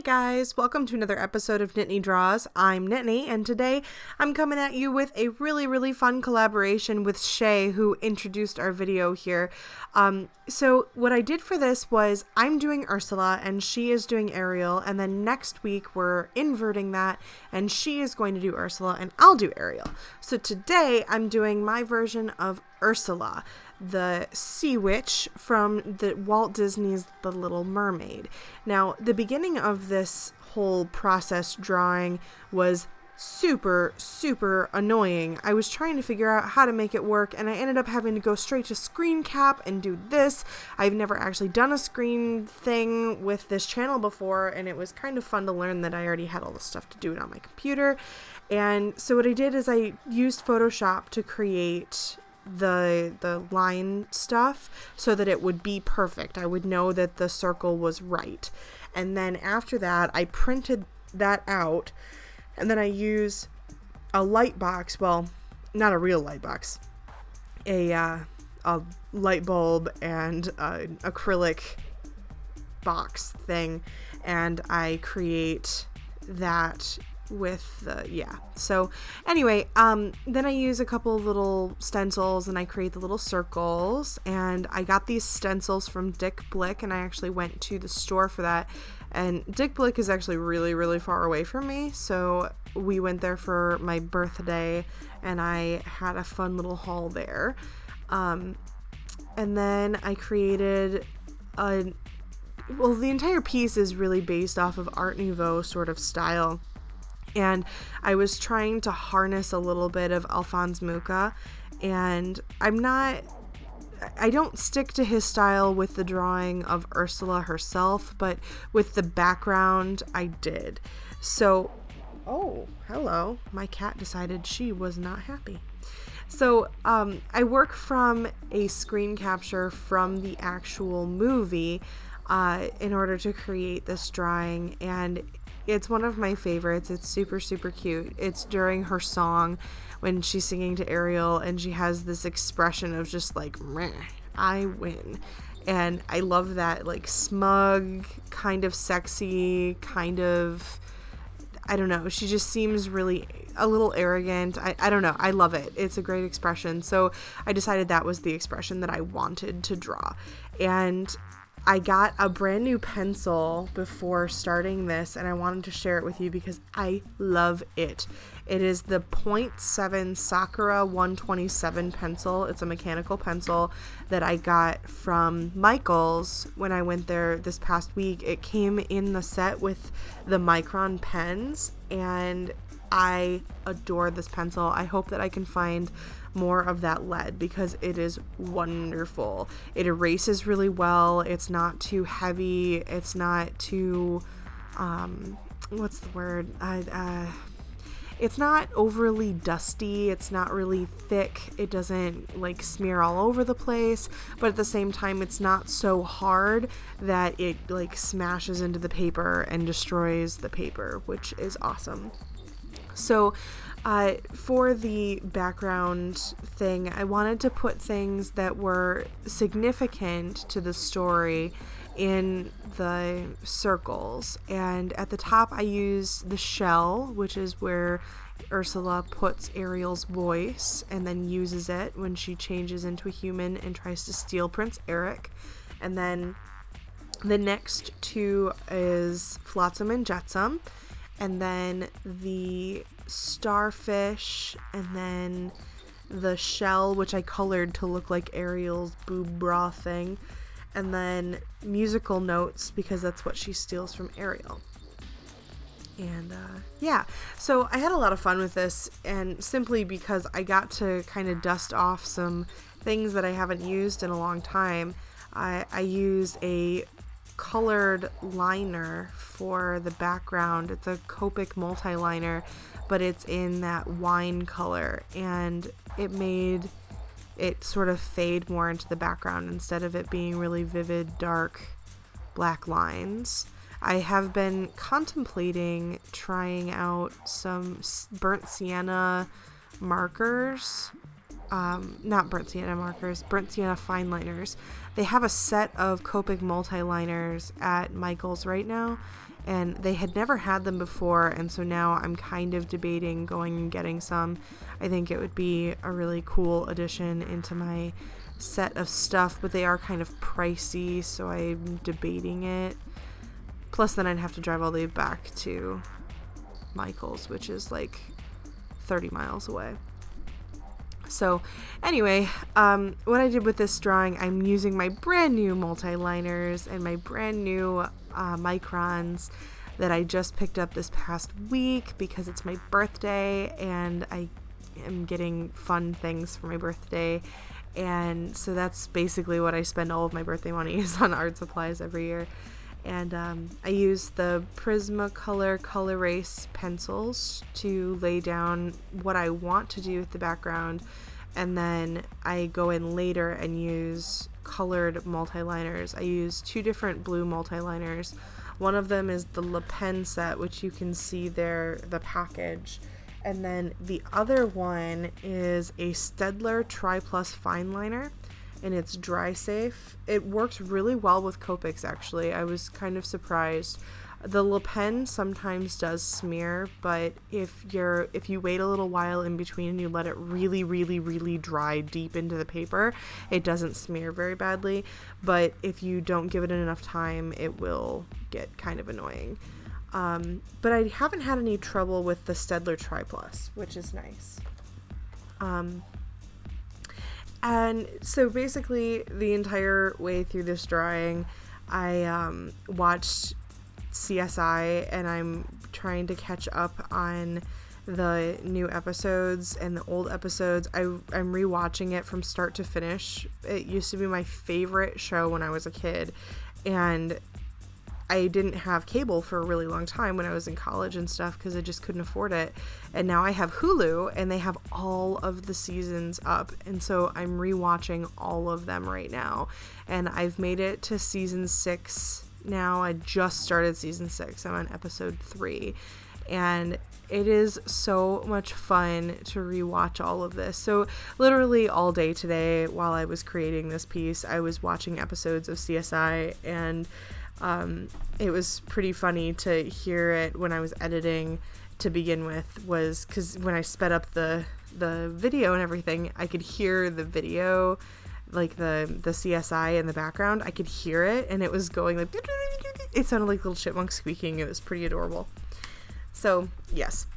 guys, welcome to another episode of Nittani Draws. I'm Nittani, and today I'm coming at you with a really fun collaboration with Shae, who introduced our video here. So what I did for this was I'm doing Ursula and she is doing Ariel, and then next week we're inverting that and she is going to do Ursula and I'll do Ariel. So today I'm doing my version of Ursula, the sea witch from the Walt Disney's The Little Mermaid. Now, the beginning of this whole process drawing was super annoying. I was trying to figure out how to make it work, and I ended up having to go straight to screen cap and do this. I've never actually done a screen thing with this channel before, and it was kind of fun to learn that I already had all the stuff to do it on my computer. And so what I did is I used Photoshop to create the line stuff so that it would be perfect. I would know that the circle was right. And then after that, I printed that out, and then I use a light box, well, not a real light box, a light bulb and an acrylic box thing, and I create that with the, so anyway, then I use a couple of little stencils and I create the little circles, and I got these stencils from Dick Blick, and I actually went to the store for that, and Dick Blick is actually really far away from me, so we went there for my birthday and I had a fun little haul there. And then I created the entire piece is really based off of Art Nouveau sort of style. And I was trying to harness a little bit of Alphonse Mucha, and I don't stick to his style with the drawing of Ursula herself, but with the background I did. So, oh, hello, my cat decided she was not happy. So I work from a screen capture from the actual movie in order to create this drawing, and it's one of my favorites. It's super cute. It's during her song when she's singing to Ariel and she has this expression of just like, meh, I win. And I love that, like, smug, kind of sexy, kind of, I don't know, she just seems really a little arrogant. I don't know. I love it. It's a great expression. So I decided that was the expression that I wanted to draw. And I got a brand new pencil before starting this, and I wanted to share it with you because I love it. It is the 0.7 Sakura 127 pencil. It's a mechanical pencil that I got from Michael's when I went there this past week. It came in the set with the Micron pens, and I adore this pencil. I hope that I can find more of that lead because it is wonderful. It erases really well. It's not too heavy. It's not too, what's the word? It's not overly dusty. It's not really thick. It doesn't like smear all over the place, but at the same time, it's not so hard that it like smashes into the paper and destroys the paper, which is awesome. So for the background thing, I wanted to put things that were significant to the story in the circles. And at the top, I use the shell, which is where Ursula puts Ariel's voice and then uses it when she changes into a human and tries to steal Prince Eric. And then the next two is Flotsam and Jetsam, and then the starfish, and then the shell, which I colored to look like Ariel's boob bra thing, and then musical notes because that's what she steals from Ariel. And so I had a lot of fun with this, and simply because I got to kind of dust off some things that I haven't used in a long time, I use a colored liner for the background. It's a Copic multiliner, but it's in that wine color, and it made it sort of fade more into the background instead of it being really vivid dark black lines. I have been contemplating trying out some burnt sienna markers. Not burnt sienna markers, burnt sienna fineliners. They have a set of Copic multiliners at Michael's right now, and they had never had them before, and so now I'm kind of debating going and getting some. I think it would be a really cool addition into my set of stuff, but they are kind of pricey, so I'm debating it. Plus then I'd have to drive all the way back to Michael's, which is like 30 miles away. So anyway, what I did with this drawing, I'm using my brand new multiliners and my brand new microns that I just picked up this past week because it's my birthday and I am getting fun things for my birthday. And so that's basically what I spend all of my birthday money is on art supplies every year. And I use the Prismacolor col-erase pencils to lay down what I want to do with the background, and then I go in later and use colored multiliners. I use 2 different blue multiliners. One of them is the Le Pen set, which you can see there, the package, and then the other one is a Staedtler Triplus fineliner. And it's dry safe. It works really well with Copics, actually. I was kind of surprised. The Le Pen sometimes does smear, but if you wait a little while in between and you let it really, really, really dry deep into the paper, it doesn't smear very badly. But if you don't give it enough time, it will get kind of annoying. But I haven't had any trouble with the Staedtler Triplus, which is nice. And so basically the entire way through this drawing, I watched CSI and I'm trying to catch up on the new episodes and the old episodes. I'm rewatching it from start to finish. It used to be my favorite show when I was a kid, and I didn't have cable for a really long time when I was in college and stuff because I just couldn't afford it. And now I have Hulu and they have all of the seasons up. And so I'm rewatching all of them right now. And I've made it to season 6 now. I just started season 6. I'm on episode 3. And it is so much fun to rewatch all of this. So literally all day today while I was creating this piece, I was watching episodes of CSI, and it was pretty funny to hear it when I was editing to begin with, was because when I sped up the video and everything, I could hear the video, like the CSI in the background. I could hear it, and it was going like, it sounded like little chipmunks squeaking. It was pretty adorable. So yes.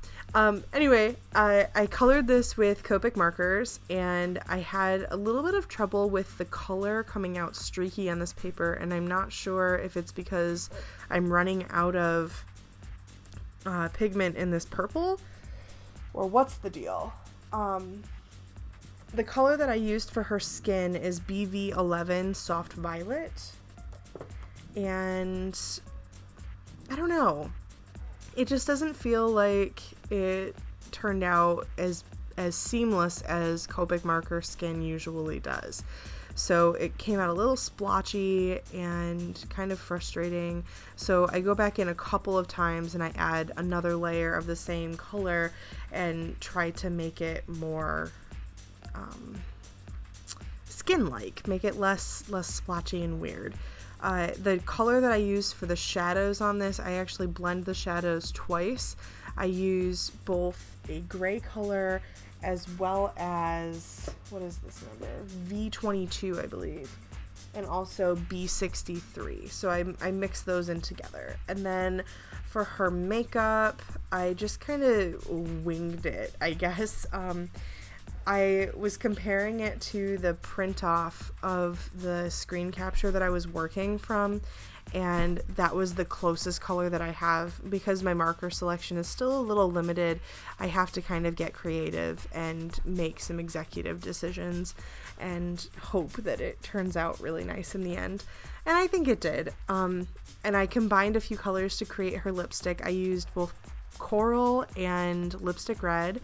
Anyway, I colored this with Copic markers, and I had a little bit of trouble with the color coming out streaky on this paper, and I'm not sure if it's because I'm running out of pigment in this purple, or what's the deal. The color that I used for her skin is BV11 Soft Violet, and I don't know. It just doesn't feel like it turned out as seamless as Copic marker skin usually does. So it came out a little splotchy and kind of frustrating. So I go back in a couple of times and I add another layer of the same color and try to make it more skin-like, make it less splotchy and weird. The color that I use for the shadows on this, I actually blend the shadows twice. I use both a gray color as well as, what is this number? V22, I believe, and also B63. So I mix those in together. And then for her makeup, I just kind of winged it, I guess. I was comparing it to the print off of the screen capture that I was working from, and that was the closest color that I have. Because my marker selection is still a little limited, I have to kind of get creative and make some executive decisions and hope that it turns out really nice in the end. And I think it did. And I combined a few colors to create her lipstick. I used both coral and lipstick red.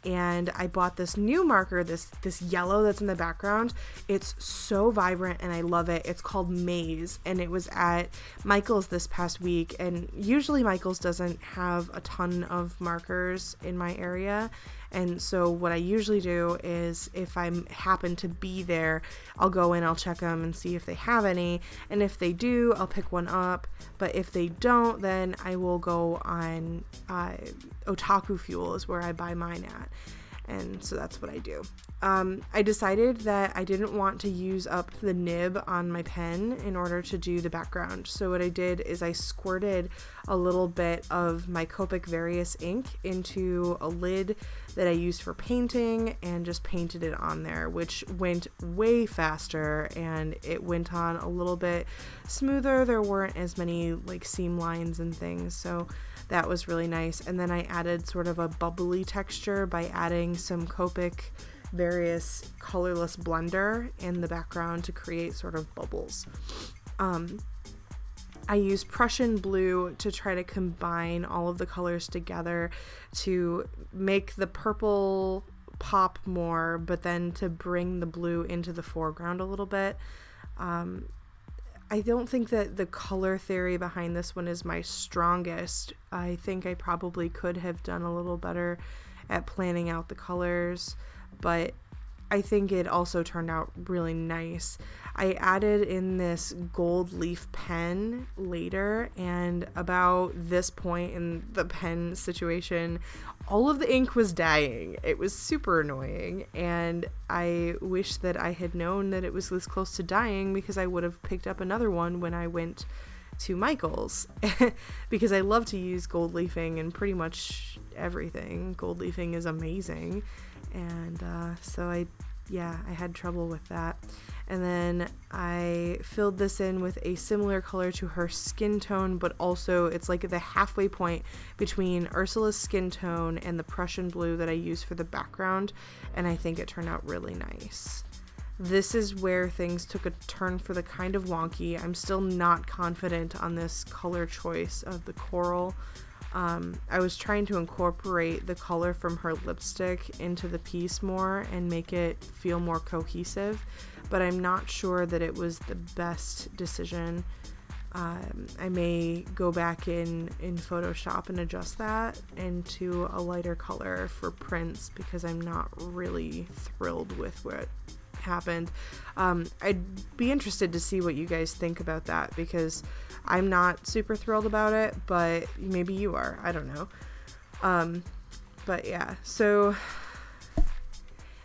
And I bought this new marker, this yellow that's in the background. It's so vibrant and I love it. It's called Maze, and it was at Michael's this past week. And usually Michael's doesn't have a ton of markers in my area, And so what I usually do is if I happen to be there, I'll go in, I'll check them and see if they have any. And if they do, I'll pick one up. But if they don't, then I will go on Otaku Fuel is where I buy mine at. And so that's what I do. I decided that I didn't want to use up the nib on my pen in order to do the background. So what I did is I squirted a little bit of my Copic Various ink into a lid that I used for painting and just painted it on there, which went way faster and it went on a little bit smoother. There weren't as many like seam lines and things, so that was really nice. And then I added sort of a bubbly texture by adding some Copic Various colorless blender in the background to create sort of bubbles. I used Prussian blue to try to combine all of the colors together to make the purple pop more, but then to bring the blue into the foreground a little bit. I don't think that the color theory behind this one is my strongest. I think I probably could have done a little better at planning out the colors, but I think it also turned out really nice. I added in this gold leaf pen later, and about this point in the pen situation, all of the ink was dying. It was super annoying, and I wish that I had known that it was this close to dying, because I would have picked up another one when I went to Michael's because I love to use gold leafing in pretty much everything. Gold leafing is amazing, and so I had trouble with that. And then I filled this in with a similar color to her skin tone, but also it's like the halfway point between Ursula's skin tone and the Prussian blue that I used for the background, and I think it turned out really nice. This is where things took a turn for the kind of wonky. I'm still not confident on this color choice of the coral. I was trying to incorporate the color from her lipstick into the piece more and make it feel more cohesive, but I'm not sure that it was the best decision. I may go back in Photoshop and adjust that into a lighter color for prints, because I'm not really thrilled with what happened. I'd be interested to see what you guys think about that, because I'm not super thrilled about it, but maybe you are. I don't know. But yeah, so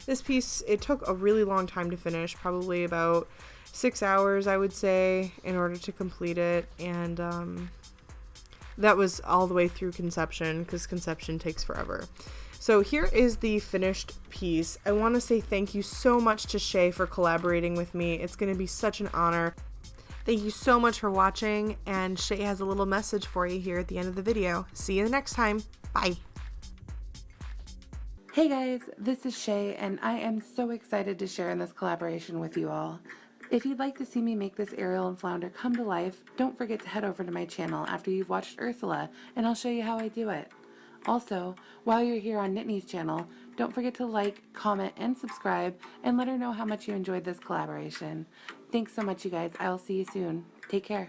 this piece, it took a really long time to finish, probably about 6 hours, I would say, in order to complete it. And that was all the way through conception, because conception takes forever. So here is the finished piece. I want to say thank you so much to Shae for collaborating with me. It's going to be such an honor. Thank you so much for watching, and Shae has a little message for you here at the end of the video. See you the next time. Bye. Hey guys, this is Shae, and I am so excited to share in this collaboration with you all. If you'd like to see me make this Ariel and Flounder come to life, don't forget to head over to my channel after you've watched Ursula, and I'll show you how I do it. Also, while you're here on Nittani's channel, don't forget to like, comment, and subscribe, and let her know how much you enjoyed this collaboration. Thanks so much, you guys. I'll see you soon. Take care.